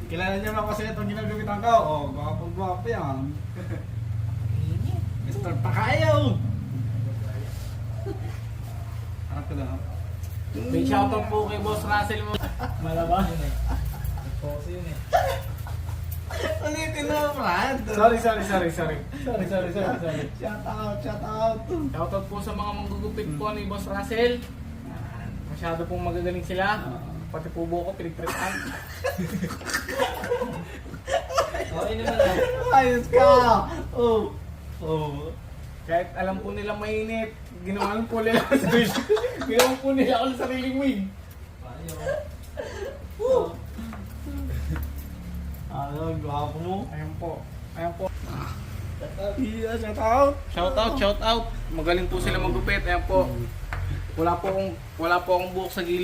Kilala niyo ba kasi itong ginagawitan ko? Oh, gwapo-gwapo yan. Mr. Pakayaw! Harap ka lang. May shoutout po kay Boss Russell mo. Malaba. Ulitin mo, Brad. Sorry. Shout out. Shoutout po sa mga manggugupit po ni Boss Russell. Masyado pong magagaling sila. Pati po buko pinagtripan. Okay naman lang. Ayos ka! Oh. Kahit alam po nila mainit, ginawan po nila sa sarili. Ginawan po nila ako sa sariling wing. Ano, gwapo mo? Ayan po. Yeah, shout out. Magaling po sila maggupit. Ayan po. Wala po akong buhok sa gilid.